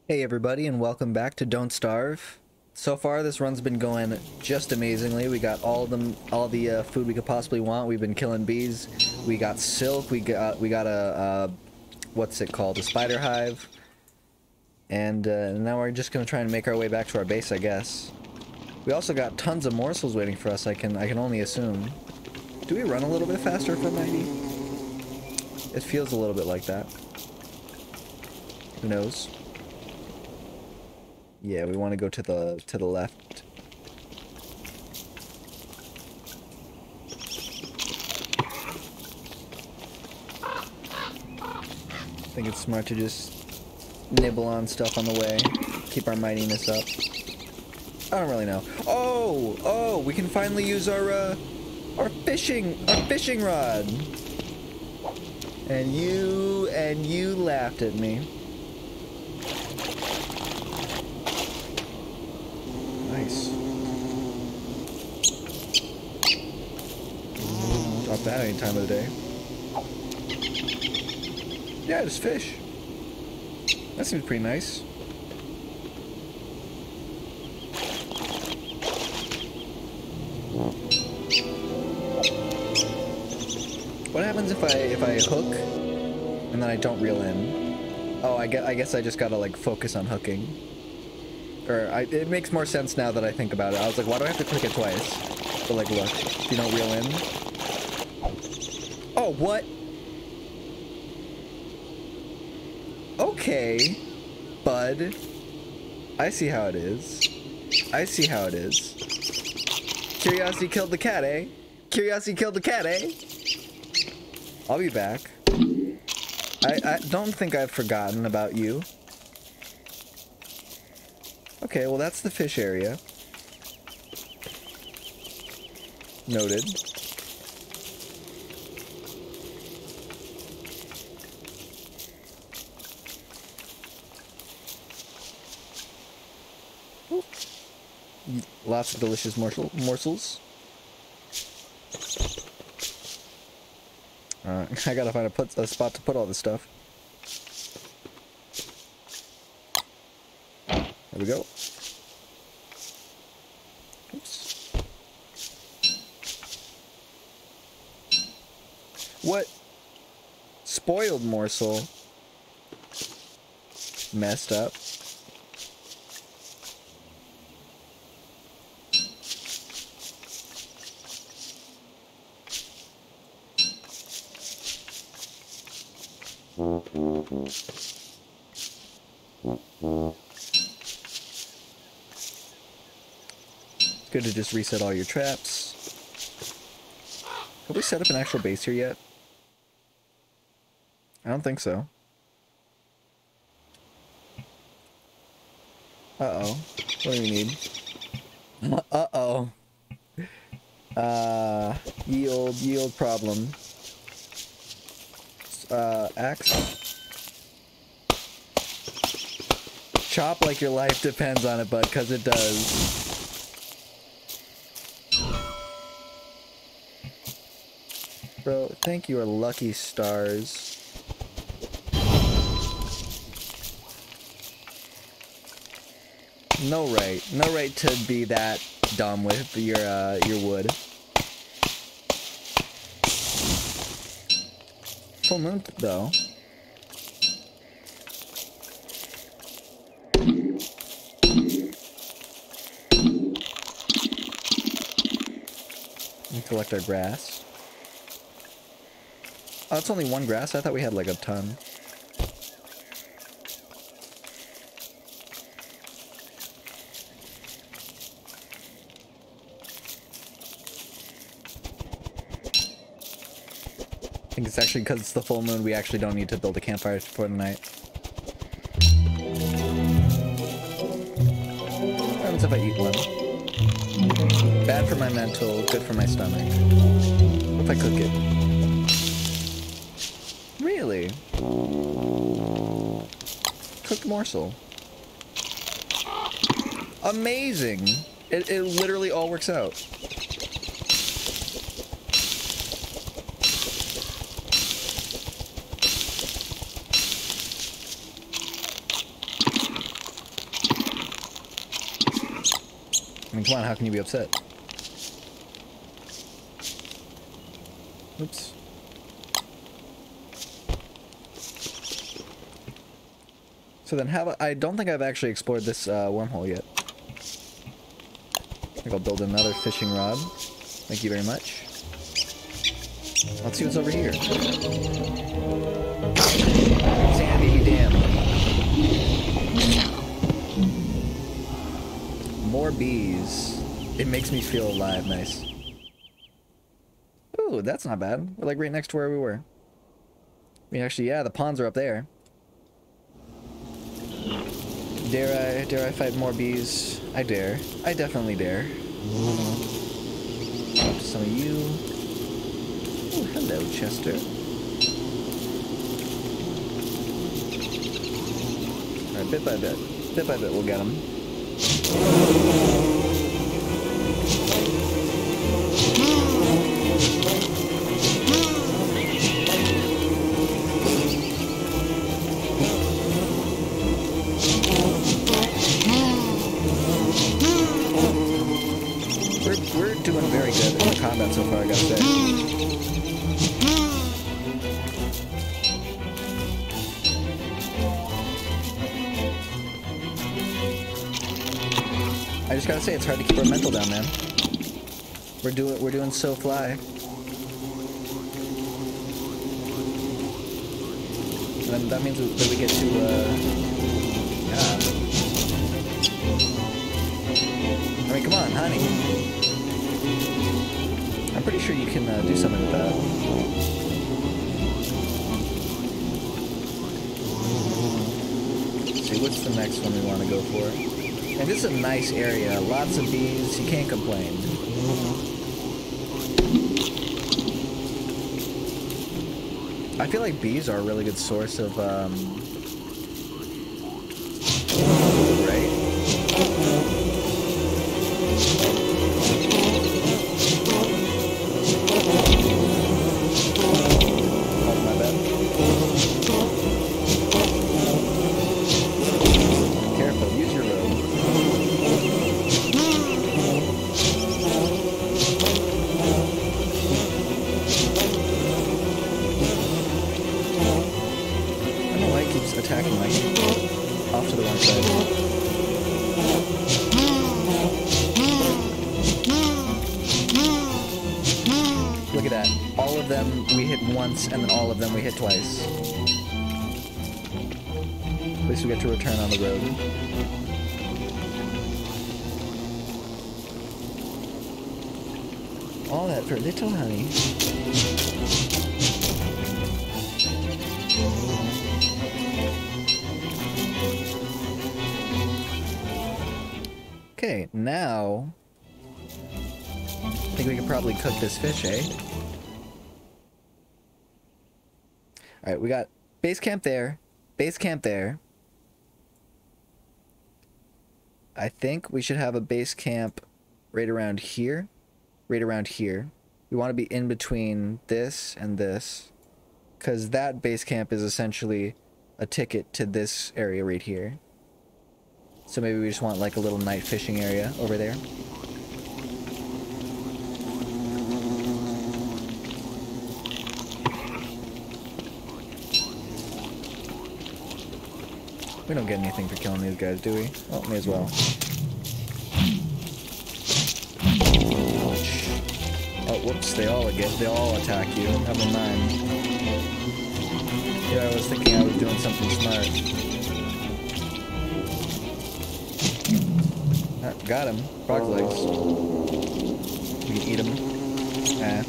Hey everybody, and welcome back to Don't Starve. So far this run's been going just amazingly. We got all the food we could possibly want. We've been killing bees. We got silk. We got a what's it called? A spider hive. And now we're just gonna try and make our way back to our base, I guess. We also got tons of morsels waiting for us. I can only assume. Do we run a little bit faster for 90? It feels a little bit like that. Who knows? Yeah, we want to go to the left. I think it's smart to just nibble on stuff on the way. Keep our mightiness up. I don't really know. Oh, we can finally use our fishing rod. And you laughed at me. Nice. Drop that any time of the day. Yeah, just fish. That seems pretty nice. What happens if I hook and then I don't reel in? Oh, I guess I just gotta like focus on hooking. It makes more sense now that I think about it. I was like, why do I have to click it twice? But like, look, if you don't reel in. Oh, what? Okay, bud. I see how it is. I see how it is. Curiosity killed the cat, eh? Curiosity killed the cat, eh? I'll be back. I don't think I've forgotten about you. Okay, well that's the fish area. Noted. Ooh. Lots of delicious morsels. I gotta find a spot to put all this stuff. There we go. Oops. What? Spoiled morsel. Messed up. Good to just reset all your traps. Have we set up an actual base here yet? I don't think so. Uh-oh. What do we need? Uh-oh. Yield problem. Axe. Chop like your life depends on it, bud, because it does. Bro, thank your lucky stars. No right to be that dumb with your wood. Full moon though. And collect our grass. Oh, it's only one grass? I thought we had like a ton. I think it's actually because it's the full moon, we actually don't need to build a campfire for the night. What happens if I eat one? Bad for my mental, good for my stomach. What if I cook it? Really? Cooked morsel. Amazing! It literally all works out. I mean, come on, how can you be upset? Oops. So then I don't think I've actually explored this wormhole yet. I think I'll build another fishing rod. Thank you very much. Let's see what's over here. Sandy Dam. More bees. It makes me feel alive. Nice. Ooh, that's not bad. We're like right next to where we were. I mean, actually, yeah, the ponds are up there. Dare I fight more bees? I dare. I definitely dare. Talk to some of you. Oh, hello, Chester. Alright, bit by bit. Bit by bit, we'll get him. We're doing very good in the combat so far, I gotta say. I just gotta say, it's hard to keep our mental down, man. We're doing so fly. And that means that we get to, yeah. I mean, come on, honey. I'm pretty sure you can do something with that. Let's see, what's the next one we want to go for? And this is a nice area. Lots of bees. You can't complain. I feel like bees are a really good source of, right? Oh, my bad. Careful, use your robe. I don't know why he keeps attacking like off to the one side. Look at that. All of them we hit once, and then all of them we hit twice. At least we get to return on the road. All that for little honey. Okay, now I think we could probably cook this fish, eh? Alright, we got base camp there, base camp there. I think we should have a base camp right around here. Right around here. We want to be in between this and this, because that base camp is essentially a ticket to this area right here. So maybe we just want like a little night fishing area over there. We don't get anything for killing these guys, do we? Oh, may as well. Ouch. Oh, whoops, they all attack you. Never mind. Yeah, I was thinking I was doing something smart. Ah, got him. Frog legs. We can eat him. Ah.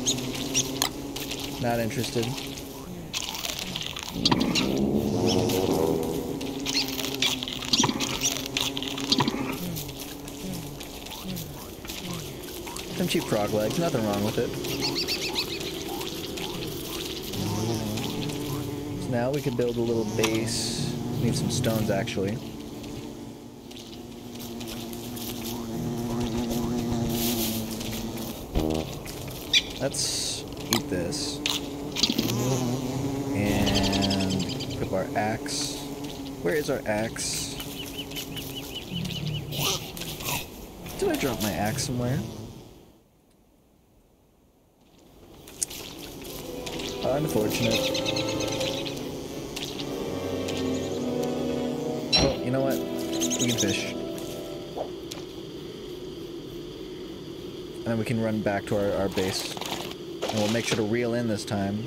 Not interested. Some cheap frog legs, nothing wrong with it. So now we can build a little base. Need some stones, actually. Let's eat this. And equip our axe. Where is our axe? Did I drop my axe somewhere. Unfortunate. Oh, you know what? We can fish. And then we can run back to our base. And we'll make sure to reel in this time.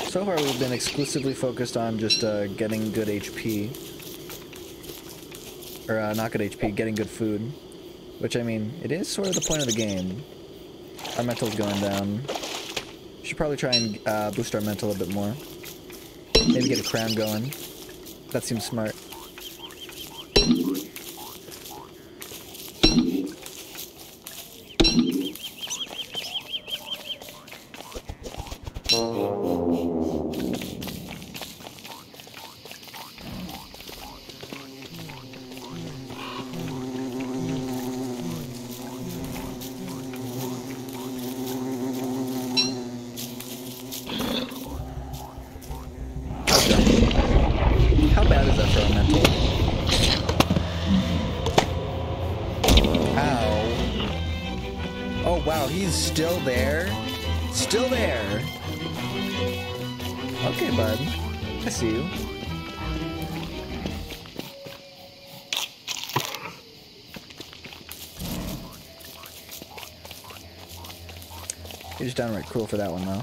So far we've been exclusively focused on just getting good HP. Or not good HP, getting good food. Which, I mean, it is sort of the point of the game. Our mental's going down. Should probably try and boost our mental a bit more. Maybe get a crown going. That seems smart. How bad is that for our mental? Ow. Oh wow, he's still there? Still there! Okay, bud. I see you. You're just downright cruel for that one, though.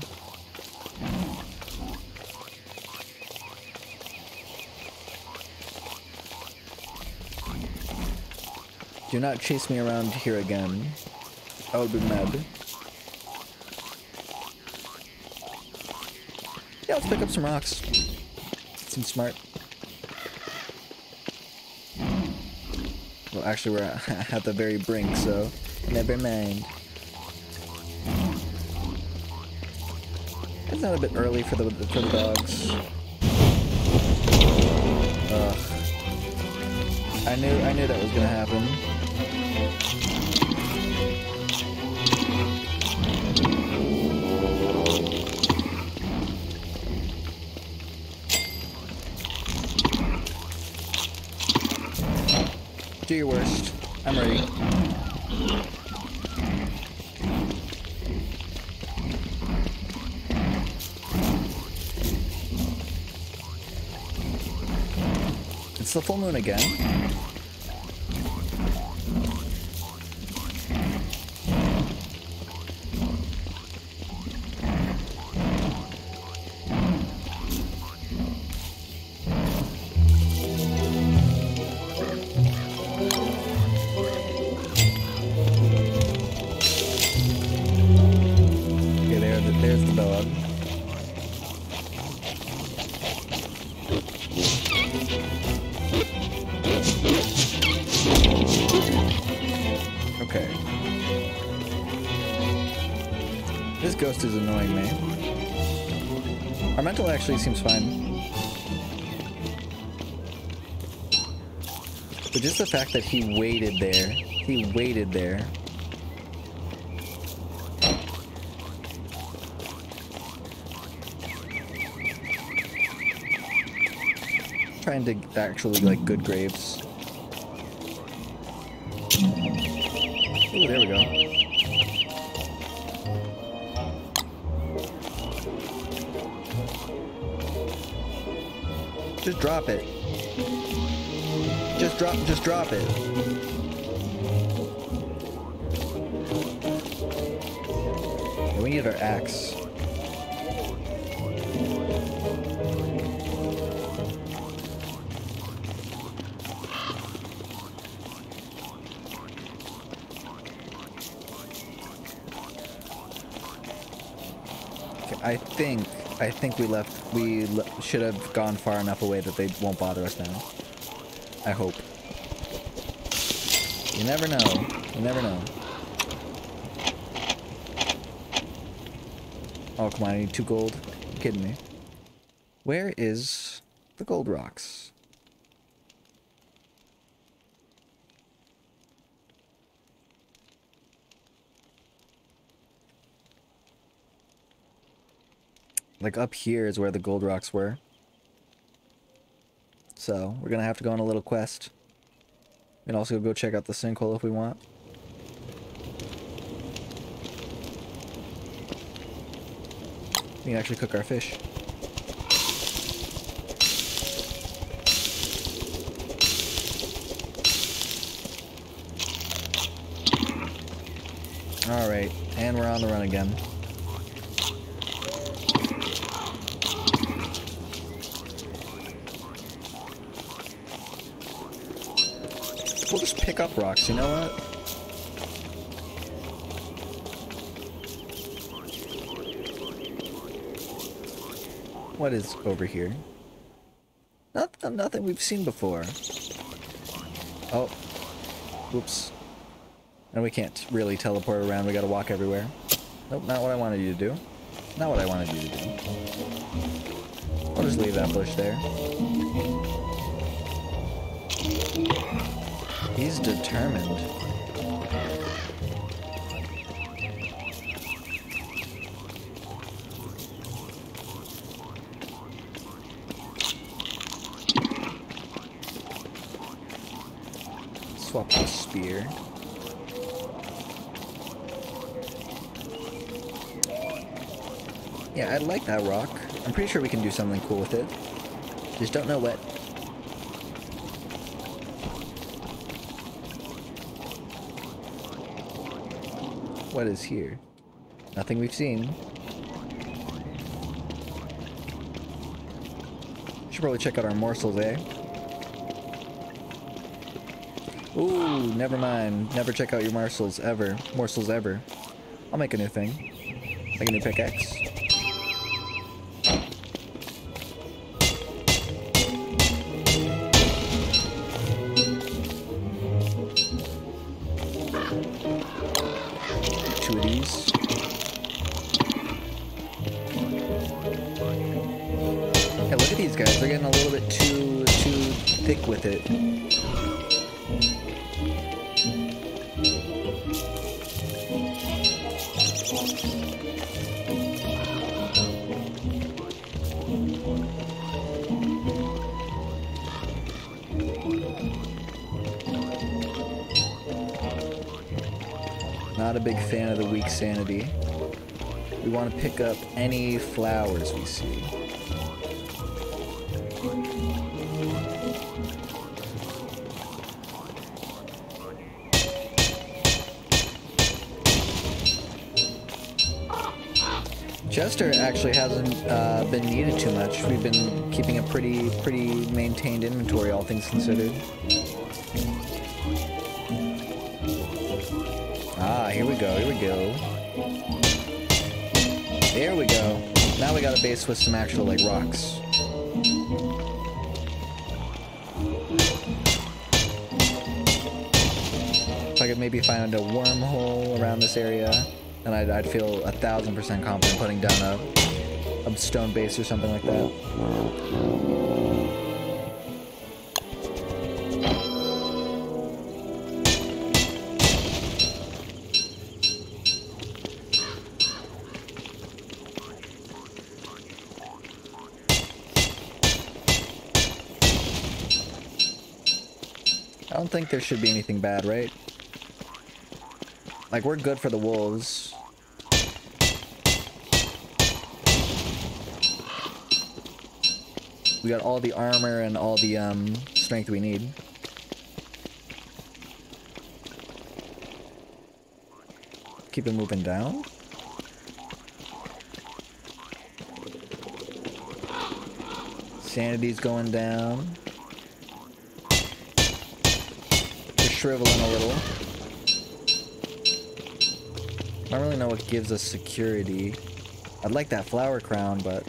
Do not chase me around here again. I will be mad. Yeah, let's pick up some rocks. Seems smart. Well, actually, we're at the very brink, so never mind. Isn't that a bit early for the dogs? Ugh. I knew that was gonna happen. Do your worst. I'm ready. It's the full moon again. There's the dog. Okay. This ghost is annoying me. Our mental actually seems fine. But just the fact that he waited there. He waited there. Trying to actually like good graves. Ooh, there we go. Just drop it. Just drop it. Yeah, we need our axe. I think we should have gone far enough away that they won't bother us now. I hope. You never know. You never know. Oh, come on, I need 2 gold. You're kidding me. Where is the gold rocks? Like up here is where the gold rocks were. So we're gonna have to go on a little quest. We can also go check out the sinkhole if we want. We can actually cook our fish. Alright, and we're on the run again. We'll just pick up rocks, you know what? What is over here? Nothing we've seen before. Oh. Oops. And we can't really teleport around, we gotta walk everywhere. Nope, not what I wanted you to do. Not what I wanted you to do. I'll just leave that bush there. He's determined. Swap the spear. Yeah, I like that rock. I'm pretty sure we can do something cool with it. Just don't know what. What is here? Nothing we've seen. Should probably check out our morsels, eh? Ooh, never mind. Never check out your morsels ever. Morsels ever. I'll make a new thing. Make a new pickaxe. Two of these. Yeah, look at these guys. They're getting a little bit too thick with it. Not a big fan of the weak sanity. We want to pick up any flowers we see. Chester actually hasn't been needed too much. We've been keeping a pretty maintained inventory, all things considered. Ah, here we go, here we go. There we go. Now we got a base with some actual, like, rocks. If I could maybe find a wormhole around this area, then I'd feel 1000% confident putting down a stone base or something like that. I don't think there should be anything bad, right? Like, we're good for the wolves. We got all the armor and all the strength we need. Keep it moving down. Sanity's going down. We're shriveling a little. I don't really know what gives us security. I'd like that flower crown, but...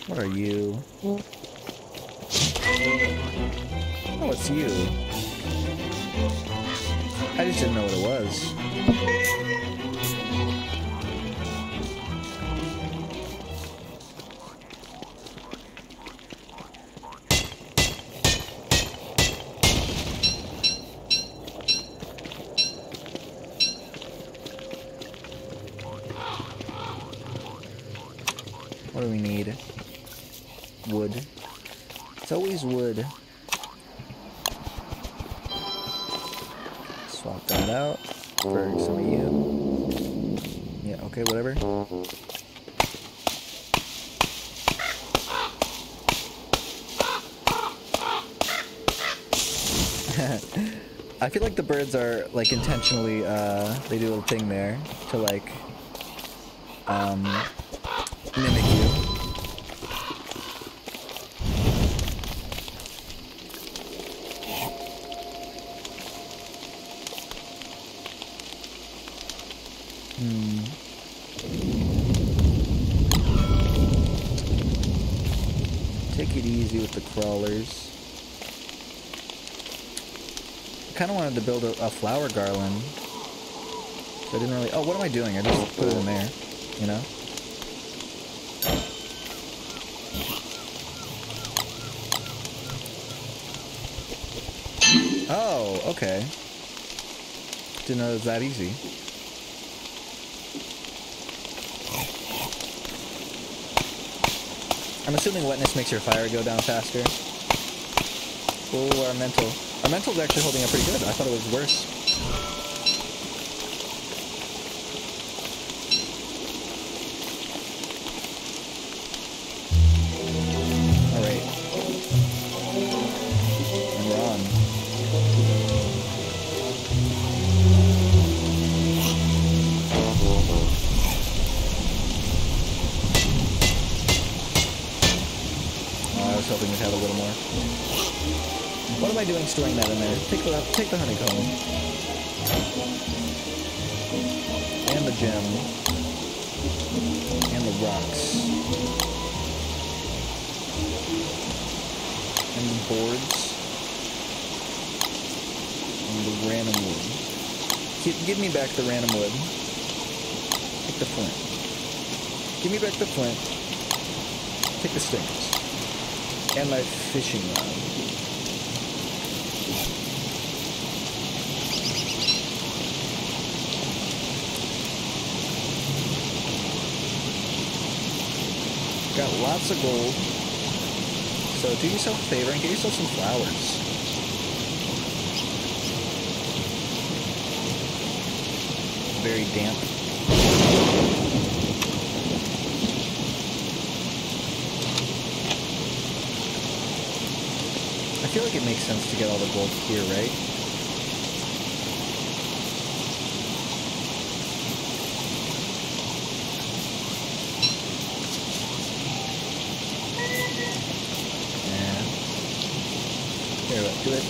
What are you? Oh, it's you. I just didn't know what it was. What do we need? Wood. It's always wood. Swap that out for some of you. Yeah, okay, whatever. I feel like the birds are, like, intentionally, they do a little thing there to, like, mimic you. Take it easy with the crawlers. I kind of wanted to build a flower garland. So I didn't really... Oh, what am I doing? I just put it in there, you know? Oh, okay. Didn't know it was that easy. I'm assuming wetness makes your fire go down faster. Oh, our mental. Our mental's actually holding up pretty good. I thought it was worse. Alright. And we're on. Oh, I was hoping we'd have a little more. What am I doing storing that in there? Take the honeycomb. And the gem. And the rocks. And the boards. And the random wood. Give me back the random wood. Take the flint. Give me back the flint. Take the sticks. And my fishing rod. Got lots of gold, so do yourself a favor and get yourself some flowers. Very damp. I feel like it makes sense to get all the gold here, right?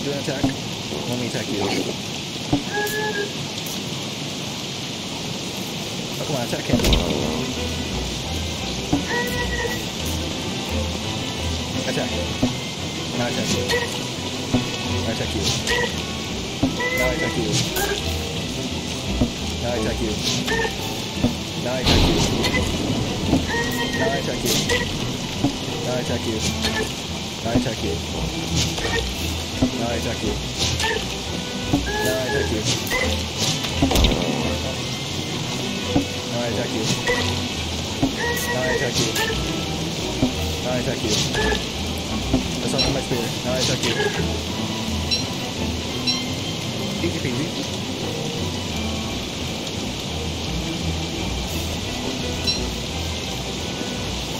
Do an attack. Let me attack you. Oh, come on, attack him. Attack. Now attack you. Now attack you. Now attack you. Now attack you. Now attack you. Now attack you. Now attack you. Now attack you. Now I attack you. Now I attack you. Now I attack you. Now I attack you. Now I attack you. That's all my spear. Now I attack you. Easy peasy.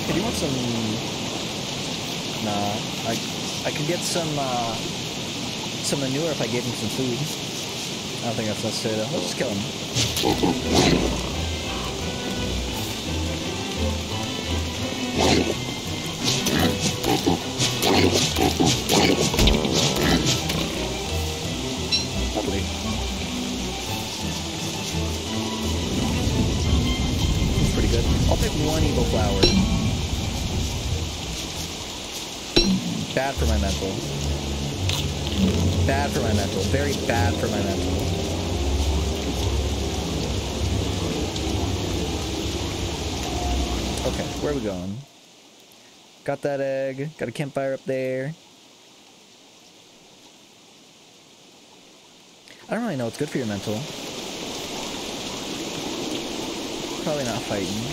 Hey, do you want some... Nah, I could get some manure if I gave him some food. I don't think that's necessary though. Let's just kill him. Lovely. That's pretty good. I'll pick one evil flower. Bad for my mental. Bad for my mental. Very bad for my mental. Okay, where are we going? Got that egg. Got a campfire up there. I don't really know what's good for your mental. Probably not fighting.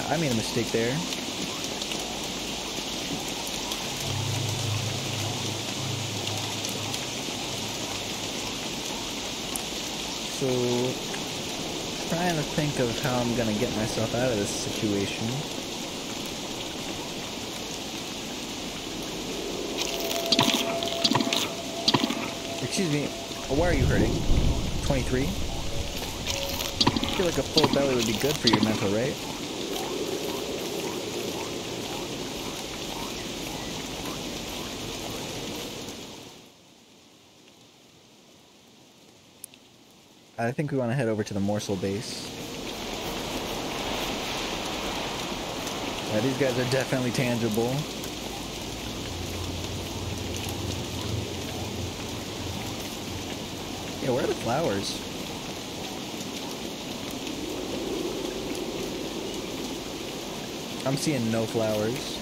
I made a mistake there. So, trying to think of how I'm gonna get myself out of this situation. Excuse me, why are you hurting? 23? I feel like a full belly would be good for your mental, right? I think we want to head over to the morsel base. Yeah, these guys are definitely tangible. Yeah, where are the flowers? I'm seeing no flowers.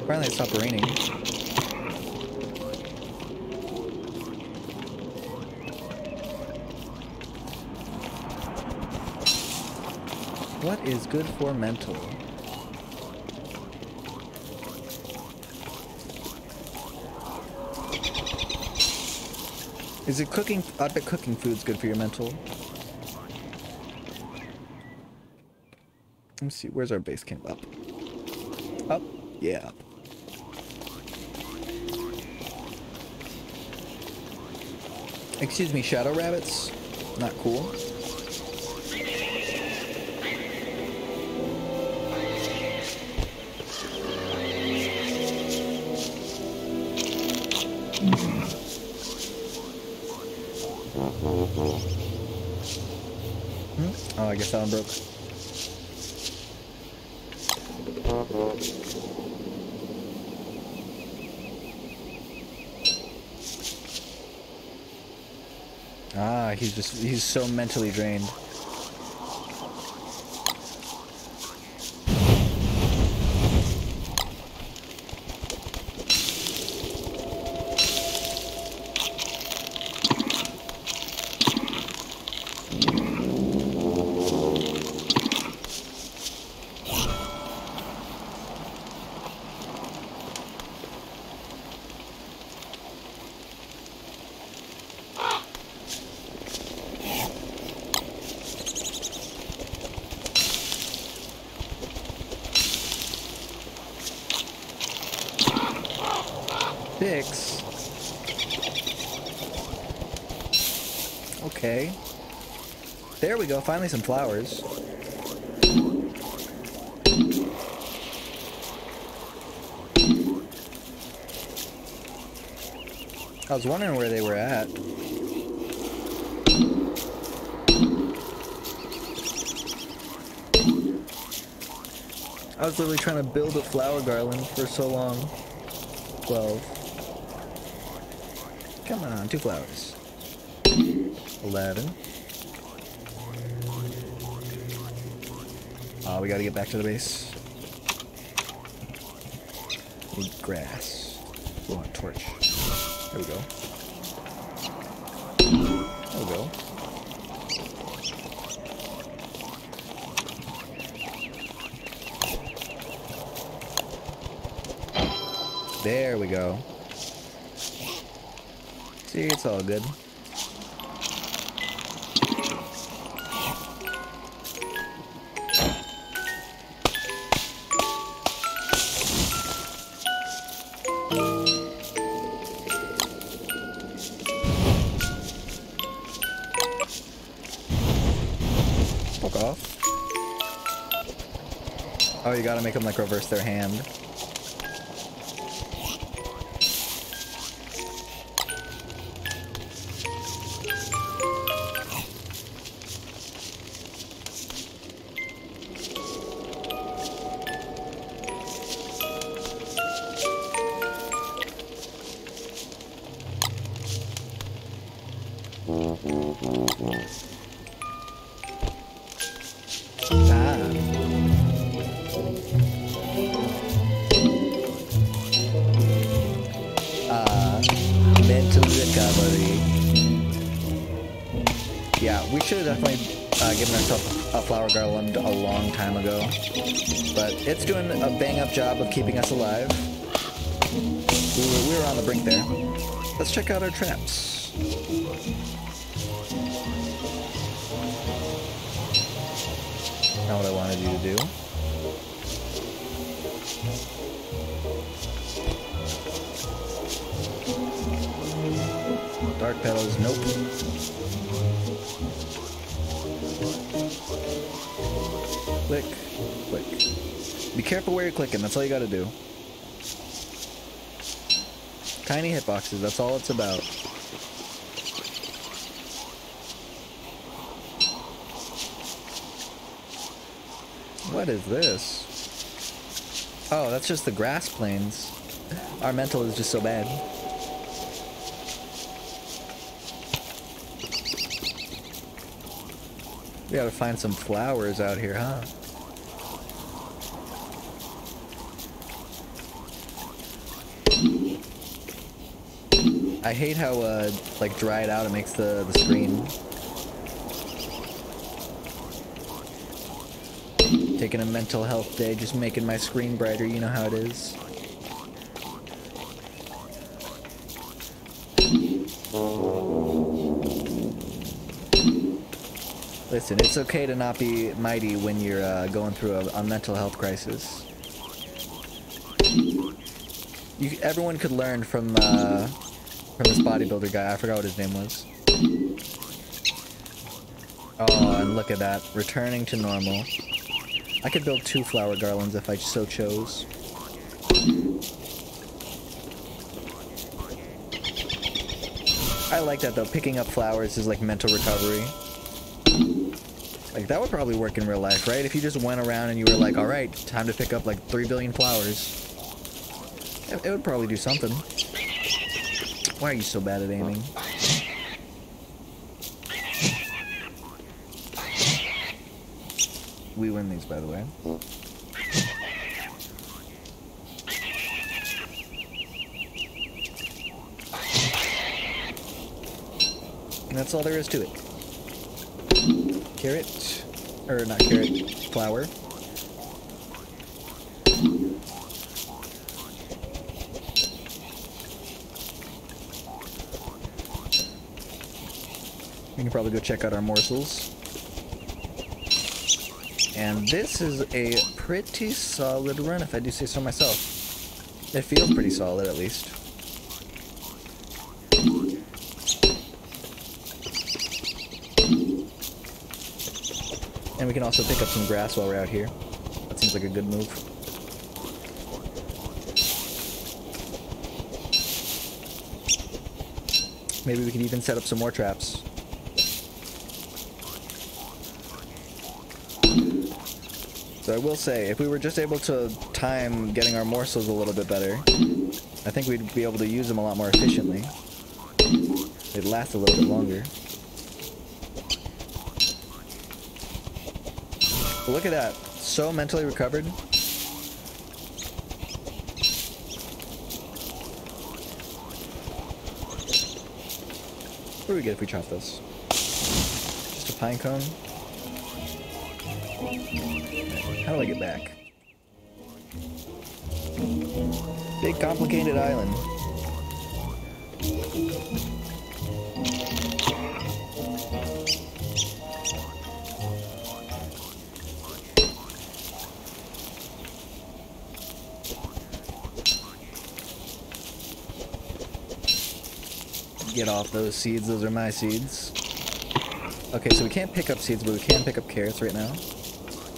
Finally it stopped raining. What is good for mental? Is it cooking? I bet cooking food's good for your mental. Let me see, where's our base camp? Up. Up? Yeah, up. Excuse me, shadow rabbits? Not cool. Oh, I guess that one broke. Ah, he's so mentally drained. Six. Okay. There we go, finally some flowers. I was wondering where they were at. I was literally trying to build a flower garland for so long. 12. Come on, 2 flowers. 11. Oh, we gotta get back to the base. Need grass. We want a torch. There we go. There we go. There we go. See, it's all good. Fuck off. Oh, you gotta make them like reverse their hand. Mental recovery. Yeah, we should have definitely given ourselves a flower garland a long time ago. But it's doing a bang-up job of keeping us alive. We were on the brink there. Let's check out our traps. Not what I wanted you to do. Dark petals, nope. Click, click. Be careful where you're clicking, that's all you gotta do. Tiny hitboxes, that's all it's about. What is this? Oh, that's just the grass plains. Our mental is just so bad. We gotta find some flowers out here, huh? I hate how, like, dried out it makes the screen. Taking a mental health day, just making my screen brighter, you know how it is. Listen, it's okay to not be mighty when you're going through a mental health crisis. Everyone could learn from this bodybuilder guy. I forgot what his name was. Oh, and look at that. Returning to normal. I could build 2 flower garlands if I so chose. I like that though. Picking up flowers is like mental recovery. Like, that would probably work in real life, right? If you just went around and you were like, alright, time to pick up like 3 billion flowers. It would probably do something. Why are you so bad at aiming? We win these, by the way. And that's all there is to it. Carrot, or not carrot, flower. We can probably go check out our morsels. And this is a pretty solid run, if I do say so myself. It feels pretty solid, at least. And we can also pick up some grass while we're out here. That seems like a good move. Maybe we could even set up some more traps. So I will say, if we were just able to time getting our morsels a little bit better, I think we'd be able to use them a lot more efficiently. They'd last a little bit longer. But look at that. So mentally recovered. What do we get if we chop this? Just a pine cone? How do I get back? Big complicated island. Get off those seeds, those are my seeds. Okay, so we can't pick up seeds, but we can pick up carrots right now.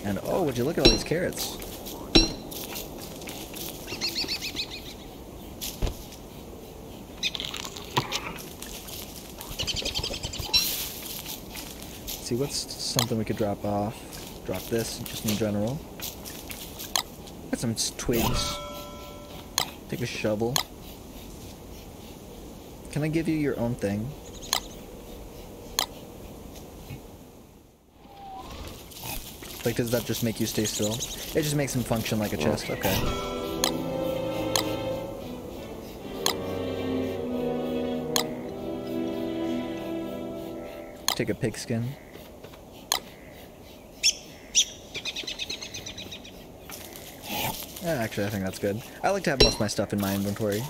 And oh, would you look at all these carrots? Let's see, what's something we could drop off? Drop this, just in general. Got some twigs. Take a shovel. Can I give you your own thing? Like, does that just make you stay still? It just makes him function like a chest, okay. Take a pigskin. Actually, I think that's good. I like to have most of my stuff in my inventory.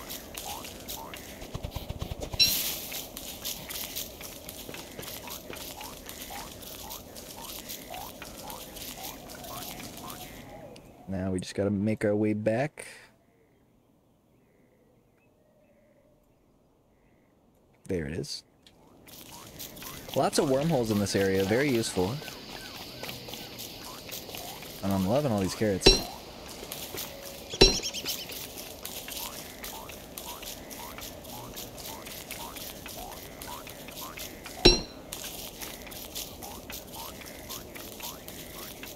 Now we just gotta make our way back. There it is. Lots of wormholes in this area, very useful. And I'm loving all these carrots.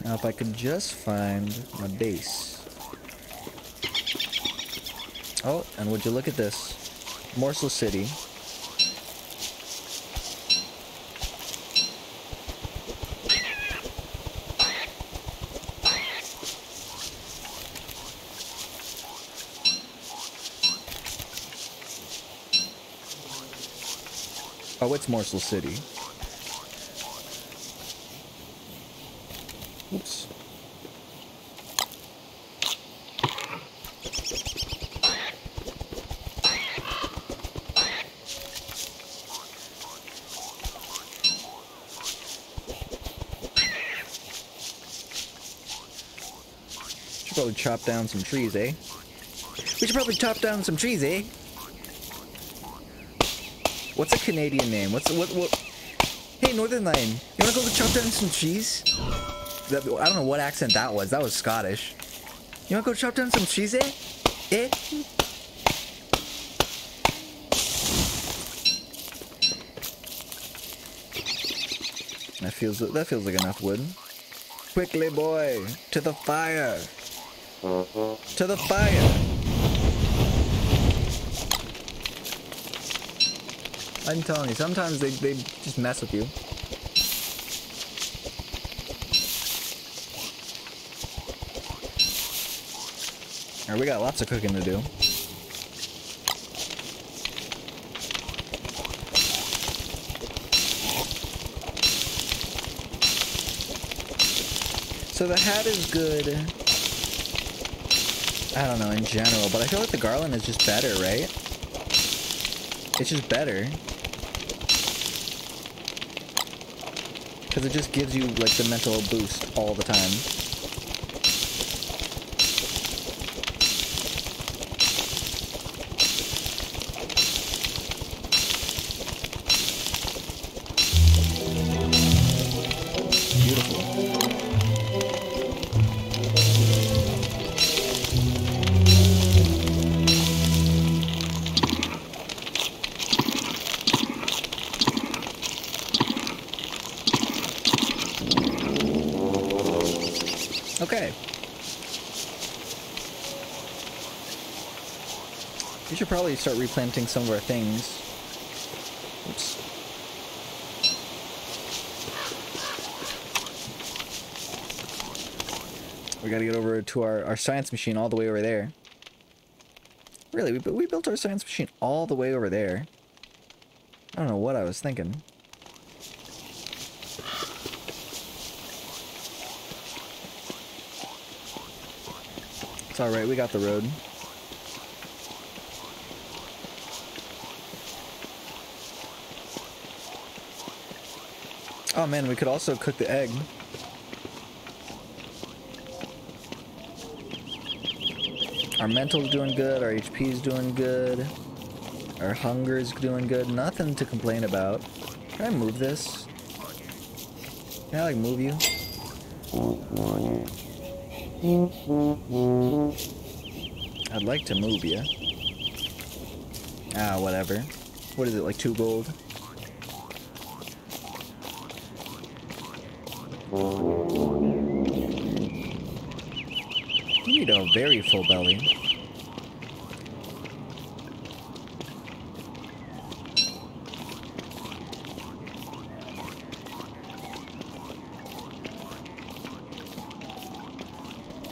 Now if I could just find my base. Oh, and would you look at this? Morsel City. Oh, it's Morsel City. Oops. Should probably chop down some trees, eh? We should probably chop down some trees, eh? What's a Canadian name? What? Hey, Northern Lion, you wanna go chop down some trees? I don't know what accent that was. That was Scottish. You wanna go chop down some trees, eh? Eh? That feels like enough wood. Quickly, boy, to the fire. To the fire. I'm telling you, sometimes they just mess with you. Alright, we got lots of cooking to do. So the hat is good, I don't know, in general, but I feel like the garland is just better, right? It's just better. Because it just gives you, like, the mental boost all the time. Okay. We should probably start replanting some of our things. Oops. We gotta get over to our science machine all the way over there. Really, we built our science machine all the way over there. I don't know what I was thinking. It's alright, we got the road. Oh man, we could also cook the egg. Our mental's doing good, our HP's doing good. Our hunger's doing good, nothing to complain about. Can I move this? Can I like move you? I'd like to move you. Ah, whatever. What is it, like 2 gold? You need a very full belly.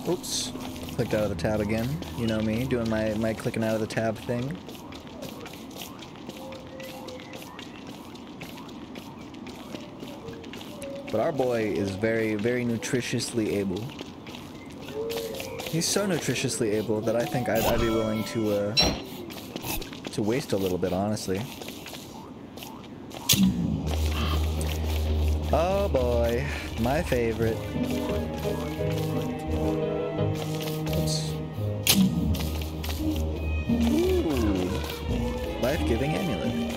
Oops. Clicked out of the tab again. You know me, doing my clicking out of the tab thing. But our boy is very, very nutritiously able. He's so nutritiously able that I think I'd be willing to waste a little bit, honestly. Oh boy, my favorite. Oops. Ooh, life-giving amulet.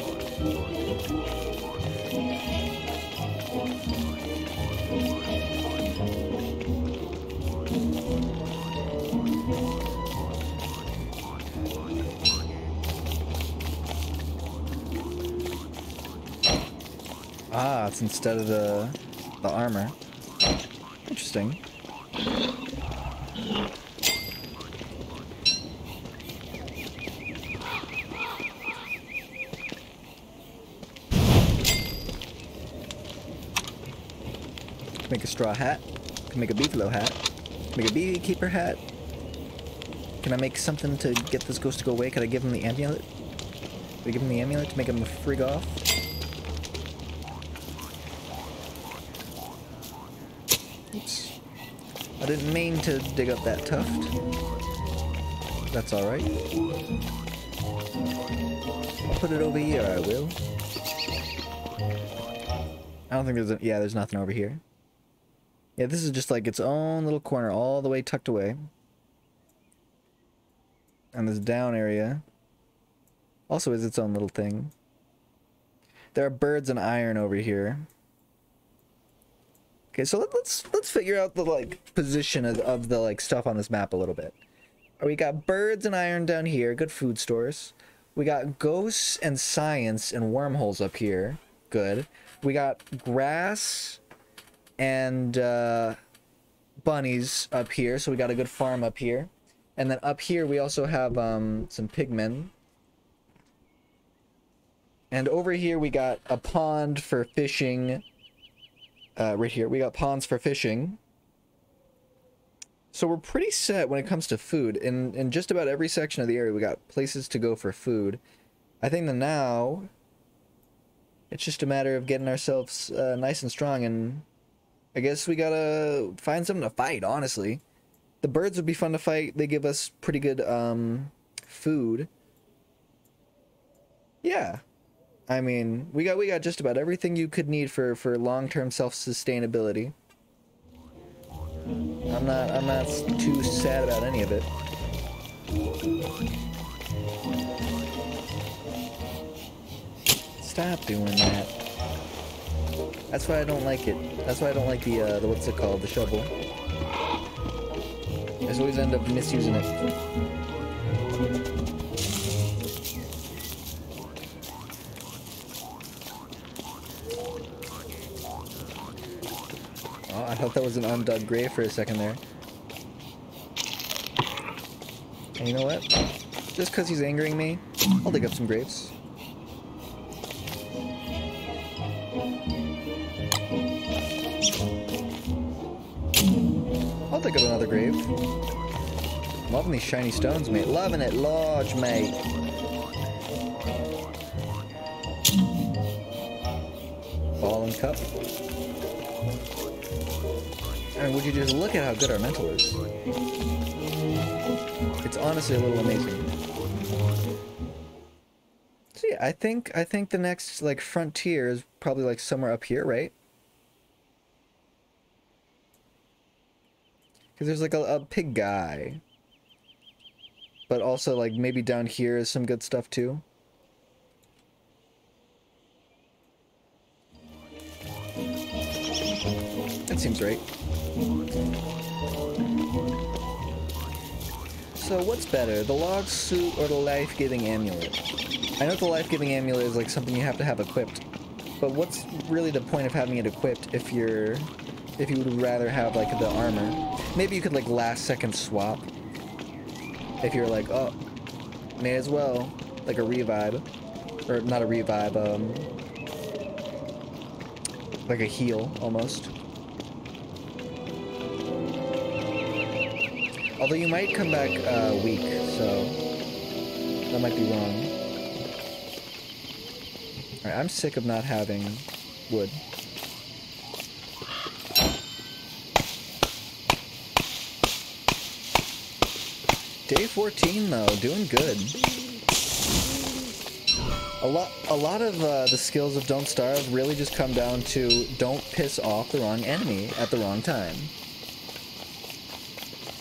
Ah, it's instead of the armor. Interesting. Can make a straw hat. Can make a beefalo hat. Can make a beekeeper hat. Can I make something to get this ghost to go away? Could I give him the amulet? Could I give him the amulet to make him frig off? Oops. I didn't mean to dig up that tuft. That's alright. I'll put it over here, I will. I don't think there's a... yeah, there's nothing over here. Yeah, this is just like its own little corner all the way tucked away. And this down area also is its own little thing. There are birds and iron over here. Okay, so let's figure out the like position of the like stuff on this map a little bit. We got birds and iron down here, good food stores. We got ghosts and science and wormholes up here, good. We got grass and bunnies up here, so we got a good farm up here. And then up here we also have some pigmen. And over here we got a pond for fishing. Right here we got ponds for fishing. So we're pretty set when it comes to food. In just about every section of the area we got places to go for food. I think that now it's just a matter of getting ourselves nice and strong, and I guess we gotta find something to fight, honestly. The birds would be fun to fight. They give us pretty good food. Yeah. I mean, we got just about everything you could need for long-term self-sustainability. I'm not too sad about any of it. Stop doing that. That's why I don't like it. That's why I don't like the what's it called? The shovel. I just always end up misusing it. Oh, I thought that was an undug grave for a second there. And you know what? Just because he's angering me, I'll dig up some graves. I'll dig up another grave. Loving these shiny stones, mate. Loving it large, mate. Ball and cup. And would you just look at how good our mental is? It's honestly a little amazing. So yeah, I think the next like frontier is probably like somewhere up here, right? Because there's like a pig guy. But also like maybe down here is some good stuff too. That seems right. So what's better, the log suit or the life-giving amulet? I know the life-giving amulet is like something you have to have equipped, but what's really the point of having it equipped if you would rather have like the armor? Maybe you could like last second swap. If you're like, oh, may as well, like a revive, or not a revive, like a heal almost. Although you might come back weak, so that might be wrong. Alright, I'm sick of not having wood. Day 14 though, doing good. A lot of the skills of Don't Starve really just come down to don't piss off the wrong enemy at the wrong time.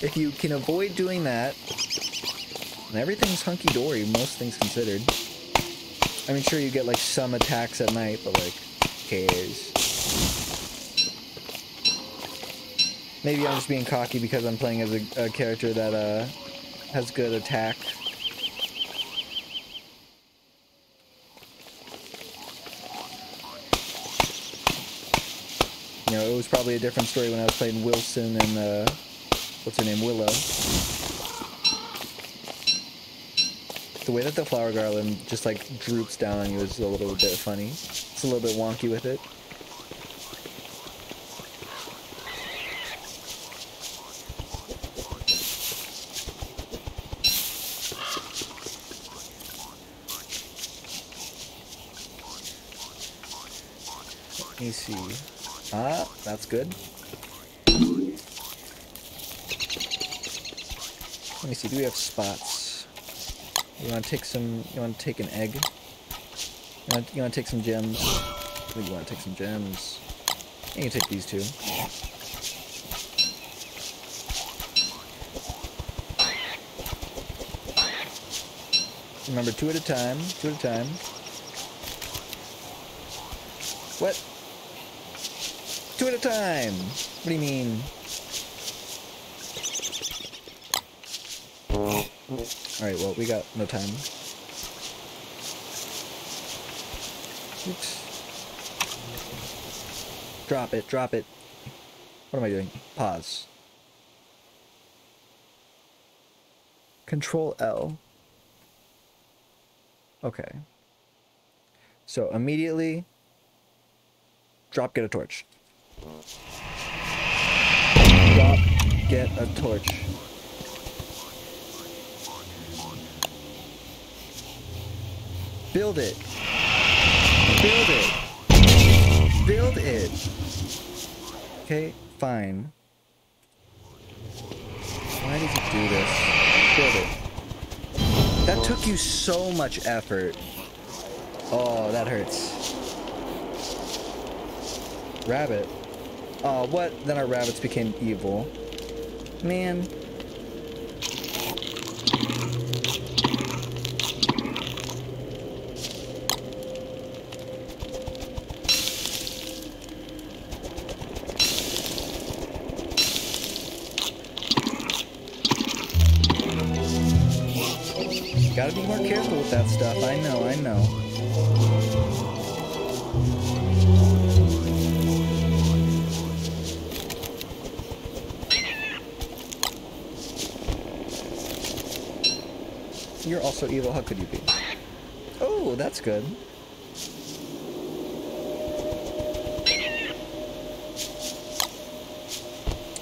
If you can avoid doing that, and everything's hunky-dory, most things considered. I mean, sure, you get like some attacks at night, but like, who cares? Maybe I'm just being cocky because I'm playing as a character that has good attack. You know, it was probably a different story when I was playing Wilson and, what's her name, Willow. The way that the flower garland just, like, droops down on you is a little bit funny. It's a little bit wonky with it. Let me see. Ah, that's good. Let me see, do we have spots? You wanna take some, you wanna take an egg? You wanna take some gems? I think you wanna take some gems. You can take these two. Remember, 2 at a time, 2 at a time. What? 2 at a time! What do you mean? Alright, well, we got no time. Oops. Drop it, drop it. What am I doing? Pause. Control L. Okay. So, immediately, drop, get a torch. Drop, get a torch. Build it. Build it. Build it. Okay, fine. Why did you do this? Build it. That took you so much effort. Oh, that hurts. Rabbit. Oh, what? Then our rabbits became evil. Man. Gotta be more careful with that stuff. I know, I know. You're also evil. How could you be? Oh, that's good.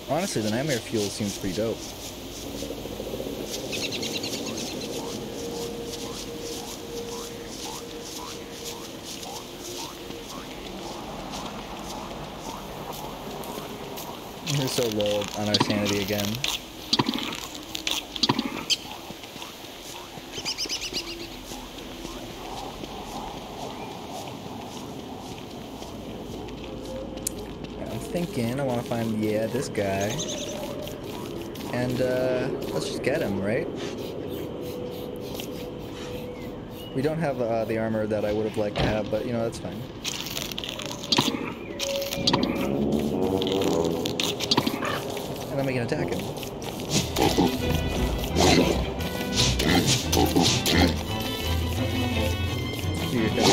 Honestly, the Nightmare Fuel seems pretty dope. We're so low on our sanity again. I'm thinking I want to find, yeah, this guy. And, let's just get him, right? We don't have the armor that I would have liked to have, but, you know, that's fine. And then we can attack him. Here you go.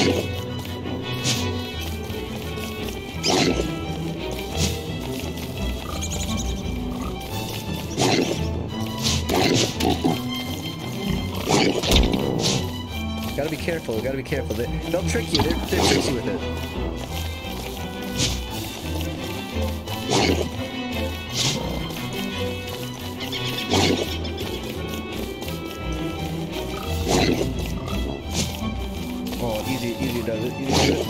Gotta be careful, gotta be careful. They'll trick you, they're tricksy with it. Oh, easy does it, easy does it.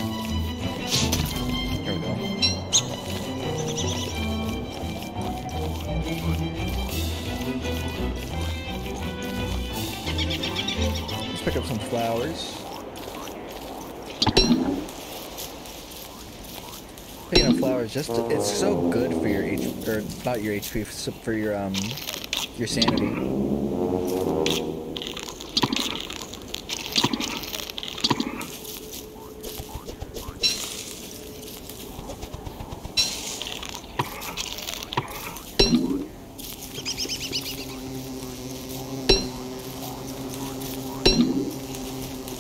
Here we go. Let's pick up some flowers. Picking up flowers it's so good for your or not your HP, for your sanity.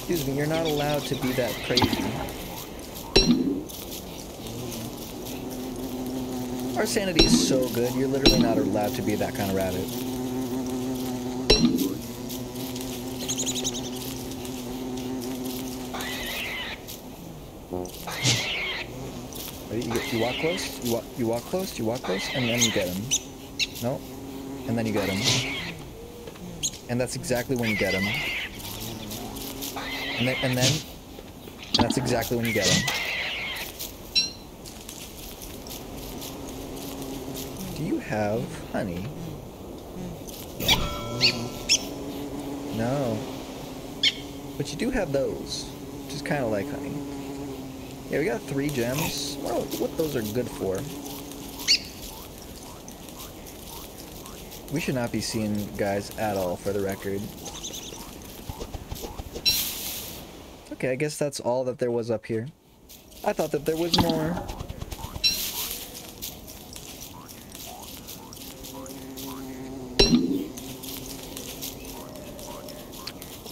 Excuse me, you're not allowed to be that crazy. Our sanity is so good, you're literally not allowed to be that kind of rabbit. Ready? You walk close, you walk close, you walk close, and then you get him. No? And then you get him. And that's exactly when you get him. And then that's exactly when you get him. Do you have honey? No. But you do have those, which is kind of like honey. Yeah, we got 3 gems. I don't know what those are good for. We should not be seeing guys at all, for the record. Okay, I guess that's all that there was up here. I thought that there was more.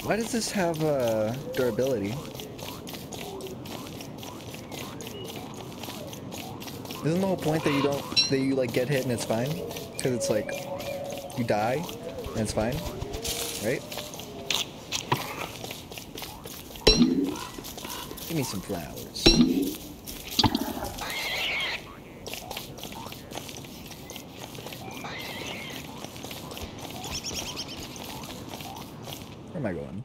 Why does this have durability? Isn't the whole point that you like get hit and it's fine? Because it's like you die and it's fine, right? Give me some flowers. Where am I going?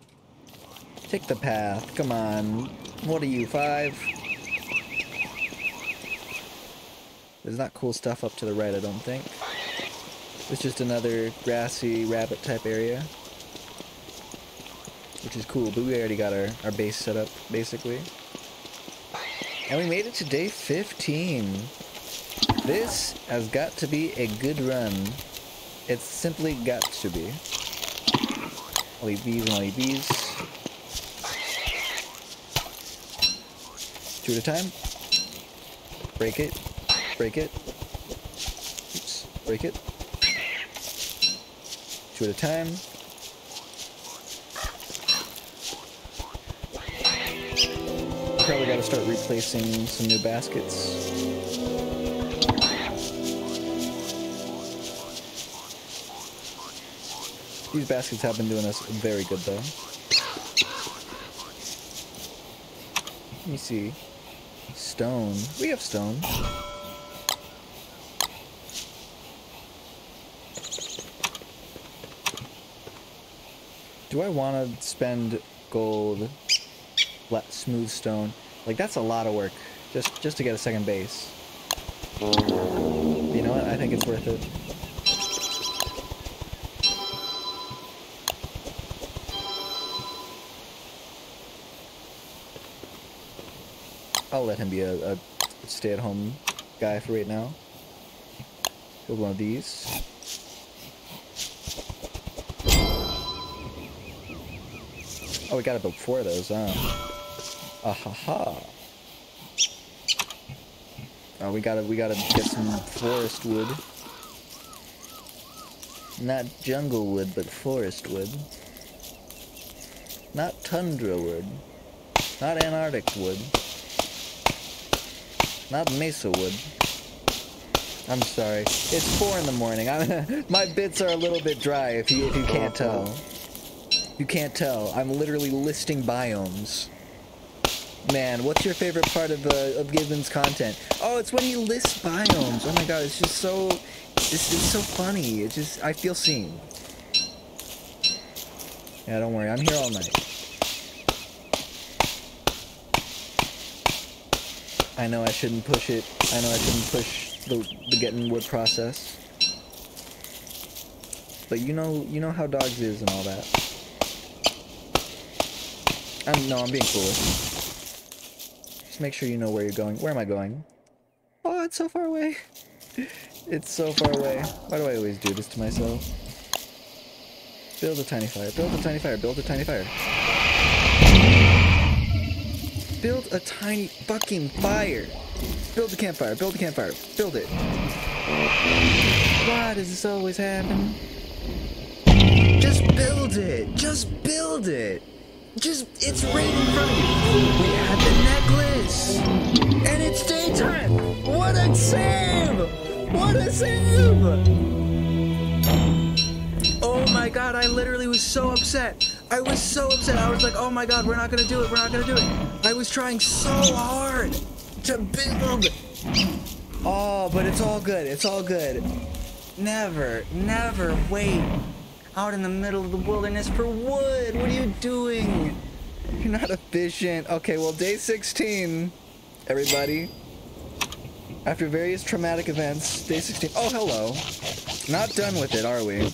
Take the path. Come on. What are you, 5? There's not cool stuff up to the right, I don't think. It's just another grassy rabbit type area. Which is cool, but we already got our base set up, basically. And we made it to day 15. This has got to be a good run. It's simply got to be. I'll eat these and I'll eat these. 2 at a time. Break it. Break it. Oops. Break it. 2 at a time. Probably got to start replacing some new baskets. These baskets have been doing us very good, though. Let me see. Stone. We have stone. Do I want to spend gold, smooth stone? Like, that's a lot of work just to get a second base. You know what? I think it's worth it. I'll let him be a stay-at-home guy for right now. Build one of these. Oh, we gotta build 4 of those, huh? Ahaha. Oh, we gotta get some forest wood. Not jungle wood, but forest wood. Not tundra wood. Not Antarctic wood. Not mesa wood. I'm sorry. It's 4 in the morning. My bits are a little bit dry if you can't tell. You can't tell. I'm literally listing biomes. Man, what's your favorite part of Gibbons' content? Oh, it's when he lists biomes. Oh my god, it's just so... It's so funny. It's just... I feel seen. Yeah, don't worry. I'm here all night. I know I shouldn't push it. I know I shouldn't push the getting wood process. But you know how dogs is and all that. No, I'm being foolish. Just make sure you know where you're going. Where am I going? Oh, it's so far away. It's so far away. Why do I always do this to myself? Build a tiny fire. Build a tiny fire. Build a tiny fire. Build a tiny fucking fire. Build a campfire. Build a campfire. Build it. Why does this always happen? Just build it. Just build it. Just, it's right in front of you. We had the necklace. And it's daytime. What a save. What a save. Oh my god, I literally was so upset. I was so upset. I was like, oh my god, we're not gonna do it. We're not gonna do it. I was trying so hard to build. Oh, but it's all good. It's all good. Never, never wait out in the middle of the wilderness for wood. What are you doing? You're not efficient. Okay, well, day 16, everybody. After various traumatic events, day 16. Oh, hello. Not done with it, are we?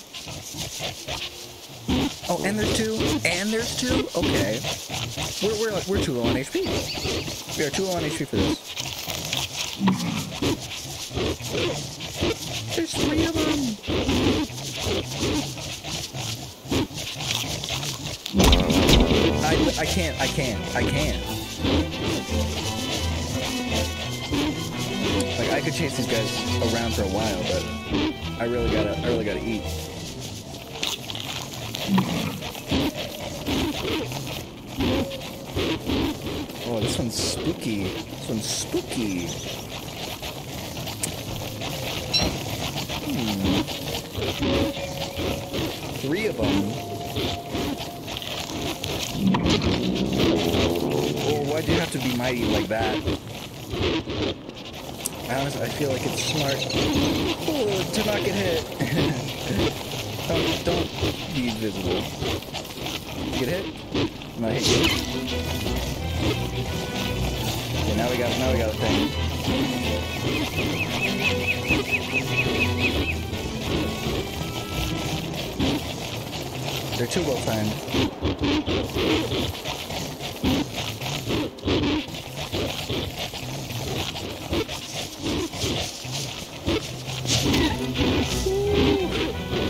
Oh, and there's two? And there's two? Okay. We're too low on HP. We are too low on HP for this. There's 3 of them. I can't. Like, I could chase these guys around for a while, but I really gotta eat. Oh, this one's spooky. This one's spooky. 3 of them. Oh, why'd you have to be mighty like that? Honestly, I feel like it's smart to not get hit. don't be visible. Get hit? I'm not hitting you. Okay, now we got a thing. They're too well timed.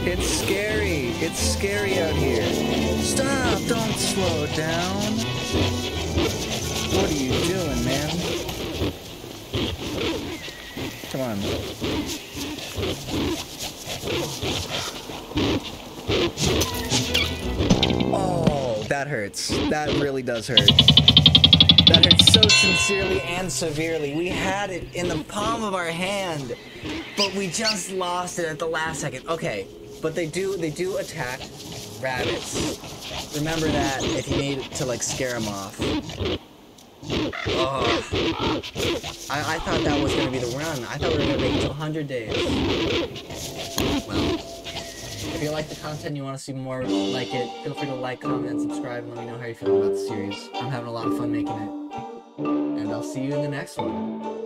It's scary. It's scary out here. Stop! Don't slow down. What are you doing, man? Come on. Oh, that hurts. That really does hurt. That hurts so sincerely and severely. We had it in the palm of our hand, but we just lost it at the last second. Okay, but they do attack rabbits. Remember that if you need to, like, scare them off. Oh, I thought that was gonna be the run. I thought we were gonna make it to 100 days. Well, if you like the content, you want to see more like it, feel free to like, comment, and subscribe, and let me know how you're feeling about the series. I'm having a lot of fun making it. And I'll see you in the next one.